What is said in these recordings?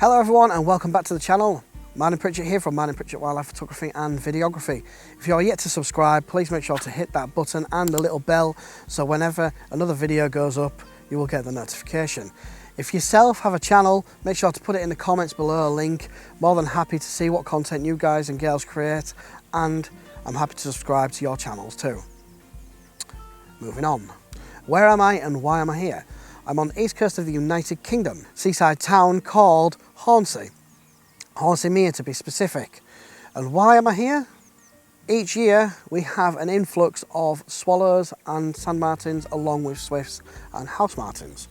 Hello everyone and welcome back to the channel. Martin Pritchett here from Martin Pritchett Wildlife Photography and Videography. If you are yet to subscribe, please make sure to hit that button and the little bell so whenever another video goes up, you will get the notification. If yourself have a channel, make sure to put it in the comments below, a link. More than happy to see what content you guys and girls create, and I'm happy to subscribe to your channels too. Moving on. Where am I and why am I here? I'm on the east coast of the United Kingdom, seaside town called Hornsea. Hornsea Mere to be specific. And why am I here? Each year we have an influx of swallows and sand martins along with swifts and house martins.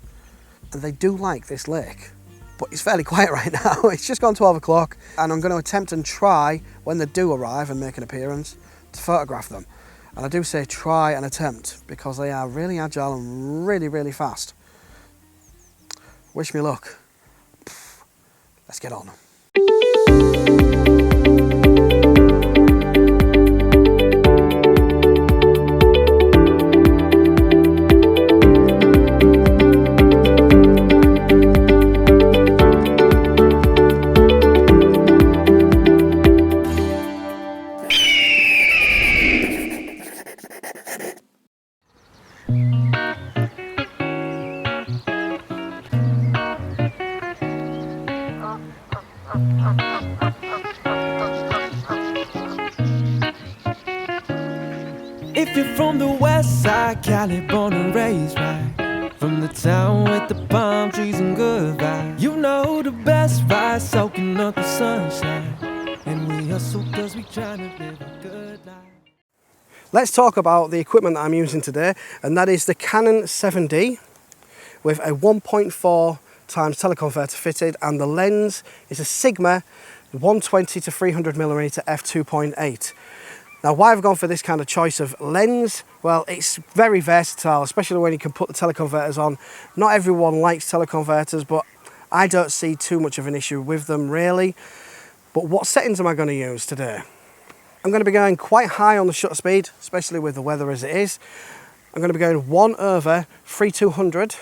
And they do like this lake. But it's fairly quiet right now. It's just gone 12 o'clock and I'm going to attempt and try, when they do arrive and make an appearance, to photograph them. And I do say try and attempt because they are really agile and really fast. Wish me luck. Let's get on. If you're from the west side, Cali, born and raised right from the town with the palm trees and good vibes, you know the best ride, soaking up the sunshine. And we hustle cause we trying to live a good life. Let's talk about the equipment that I'm using today, and that is the Canon 7D with a 1.4 times teleconverter fitted, and the lens is a Sigma 120 to 300mm f2.8. Now, why I've gone for this kind of choice of lens? Well, it's very versatile, especially when you can put the teleconverters on. Not everyone likes teleconverters, but I don't see too much of an issue with them really. But what settings am I going to use today? I'm going to be going quite high on the shutter speed, especially with the weather as it is. I'm going to be going 1/3200,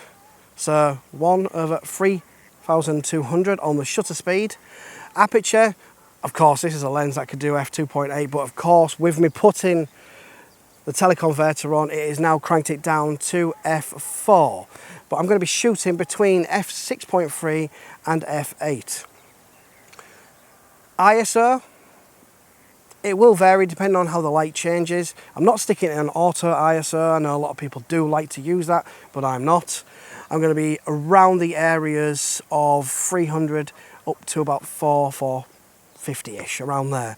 so 1/3200 on the shutter speed. Aperture, of course, this is a lens that could do f2.8, but of course, with me putting the teleconverter on, it is now cranked it down to f4. But I'm going to be shooting between f6.3 and f8. ISO, it will vary depending on how the light changes. I'm not sticking it on auto ISO. I know a lot of people do like to use that, but I'm not. I'm going to be around the areas of 300 up to about 450-ish, around there.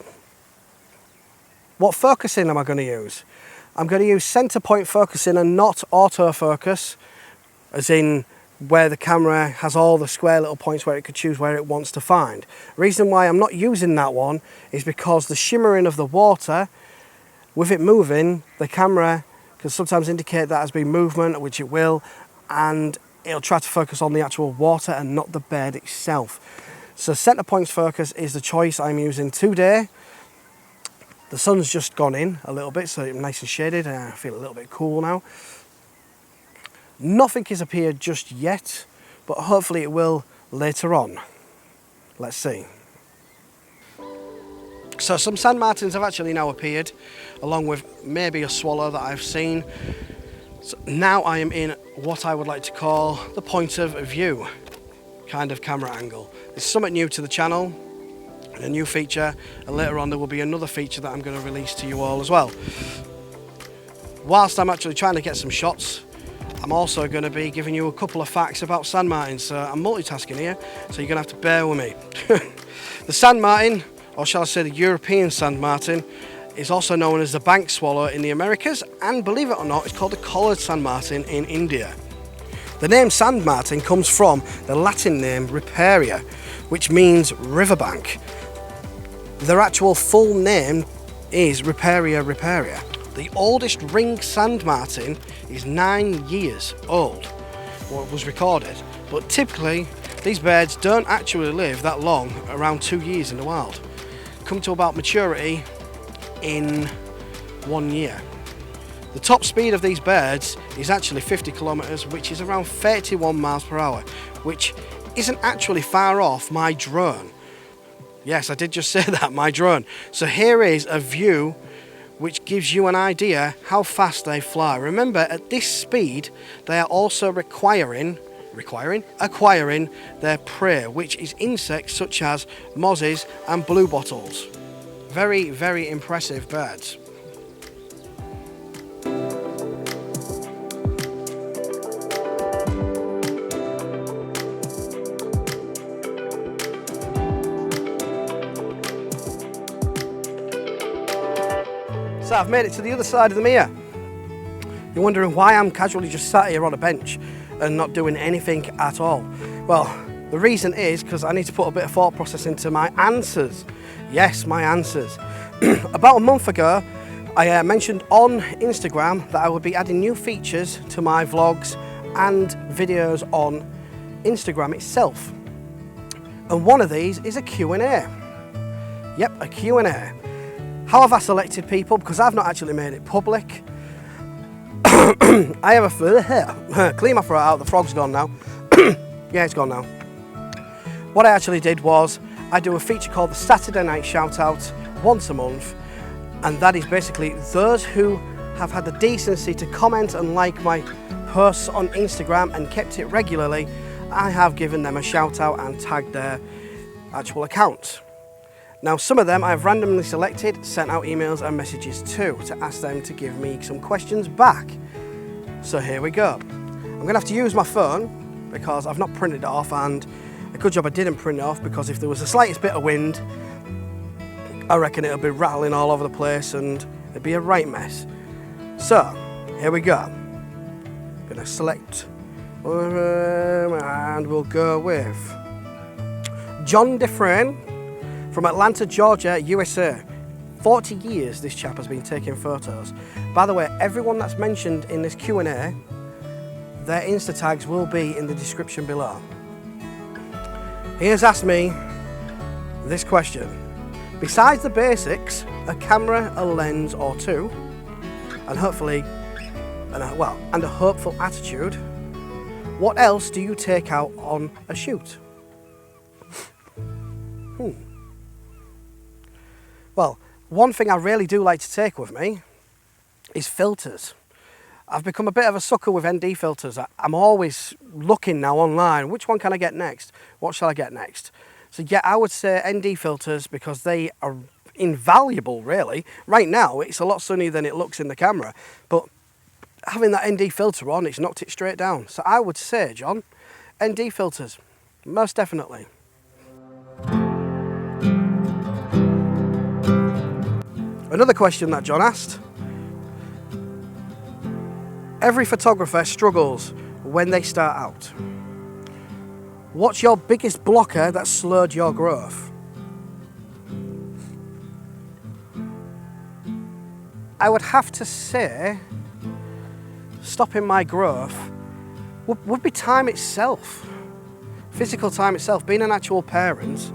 What focusing am I going to use? I'm going to use center point focusing and not autofocus, as in where the camera has all the square little points where it could choose where it wants to find. The reason why I'm not using that one is because the shimmering of the water, with it moving, the camera can sometimes indicate that as being movement, which it will, and it'll try to focus on the actual water and not the bed itself. So center points focus is the choice I'm using today. The sun's just gone in a little bit, so it's nice and shaded, and I feel a little bit cool now. Nothing has appeared just yet, but hopefully it will later on. Let's see. So some sand martins have actually now appeared, along with maybe a swallow that I've seen. So now I am in what I would like to call the point of view kind of camera angle. It's something new to the channel, a new feature, and later on there will be another feature that I'm going to release to you all as well. Whilst I'm actually trying to get some shots, I'm also going to be giving you a couple of facts about sand martins, so I'm multitasking here, so you're going to have to bear with me. The sand martin, or shall I say the European sand martin, is also known as the bank swallow in the Americas, and believe it or not, it's called the collared sand martin in India. The name sand martin comes from the Latin name riparia, which means riverbank. Their actual full name is Riparia riparia. The oldest ring sand martin is 9 years old, what was recorded, but typically these birds don't actually live that long, around 2 years in the wild. Come to about maturity in 1 year. The top speed of these birds is actually 50 kilometers, which is around 31 miles per hour, which isn't actually far off my drone. Yes, I did just say that, my drone. So here is a view which gives you an idea how fast they fly. Remember, at this speed, they are also acquiring their prey, which is insects such as mozzies and bluebottles. Very, very impressive birds. So I've made it to the other side of the mere. You're wondering why I'm casually just sat here on a bench and not doing anything at all. Well, the reason is because I need to put a bit of thought process into my answers. Yes, my answers. About a month ago, I mentioned on Instagram that I would be adding new features to my vlogs and videos on Instagram itself. And one of these is a Q&A. Yep, a Q&A. How have I selected people? Because I've not actually made it public. I have a clean my throat out, the frog's gone now. Yeah, it's gone now. What I actually did was I do a feature called the Saturday Night Shout Out once a month, and that is basically those who have had the decency to comment and like my posts on Instagram and kept it regularly. I have given them a shout out and tagged their actual account. Now, some of them I've randomly selected, sent out emails and messages to ask them to give me some questions back. So here we go. I'm going to have to use my phone because I've not printed it off, and a good job I didn't print it off, because if there was the slightest bit of wind, I reckon it'll be rattling all over the place and it'd be a right mess. So, here we go. I'm going to select and we'll go with John DeFrain from Atlanta, Georgia, USA. 40 years this chap has been taking photos. By the way, everyone that's mentioned in this Q&A, their Insta tags will be in the description below. He has asked me this question. Besides the basics, a camera, a lens or two, and hopefully, and a hopeful attitude, what else do you take out on a shoot? Well, one thing I really do like to take with me is filters. I've become a bit of a sucker with ND filters. I'm always looking now online, which one can I get next? What shall I get next? So yeah, I would say ND filters, because they are invaluable really. Right now, it's a lot sunnier than it looks in the camera, but having that ND filter on, it's knocked it straight down. So I would say, John, ND filters, most definitely. Another question that John asked. Every photographer struggles when they start out. What's your biggest blocker that slowed your growth? I would have to say stopping my growth would be time itself. Physical time itself. Being an actual parent,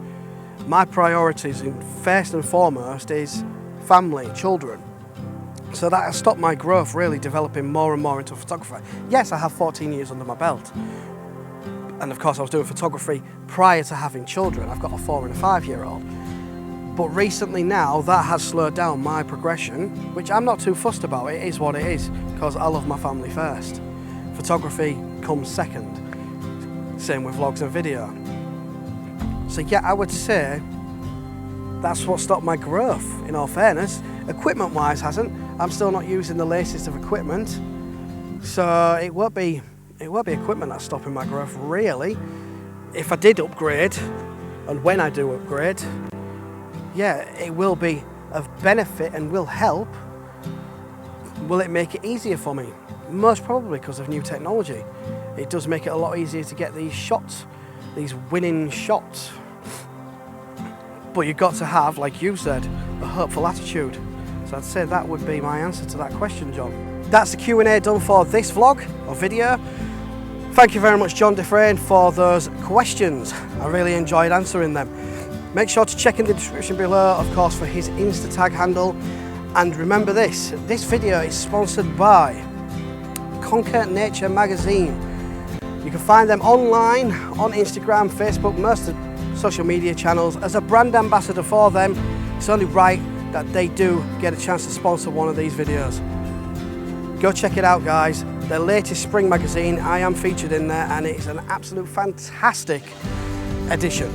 my priorities first and foremost is family, children. So that has stopped my growth really developing more and more into a photographer. Yes, I have 14 years under my belt. And of course I was doing photography prior to having children. I've got a 4 and a 5-year-old. But recently now that has slowed down my progression, which I'm not too fussed about. It is what it is, because I love my family first. Photography comes second. Same with vlogs and video. So yeah, I would say that's what stopped my growth, in all fairness. Equipment-wise hasn't. I'm still not using the latest of equipment. So it won't be equipment that's stopping my growth, really. If I did upgrade, and when I do upgrade, yeah, it will be of benefit and will help. Will it make it easier for me? Most probably, because of new technology. It does make it a lot easier to get these shots, these winning shots. But you've got to have, like you said, a hopeful attitude. So I'd say that would be my answer to that question, John. That's the Q&A done for this vlog or video. Thank you very much, John DeFrain, for those questions. I really enjoyed answering them. Make sure to check in the description below, of course, for his Insta tag handle. And remember this video is sponsored by Conquer Nature magazine. You can find them online, on Instagram, Facebook, most of the social media channels. As a brand ambassador for them, it's only right that they do get a chance to sponsor one of these videos. Go check it out, guys. Their latest spring magazine, I am featured in there, and it's an absolute fantastic edition.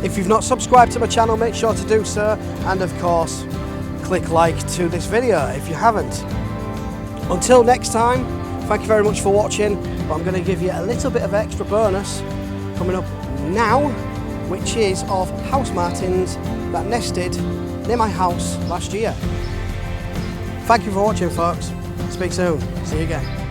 If you've not subscribed to my channel, make sure to do so, and of course, click like to this video if you haven't. Until next time, thank you very much for watching, but I'm going to give you a little bit of extra bonus coming up now, which is of house martins that nested near my house last year. Thank you for watching, folks. Speak soon. See you again.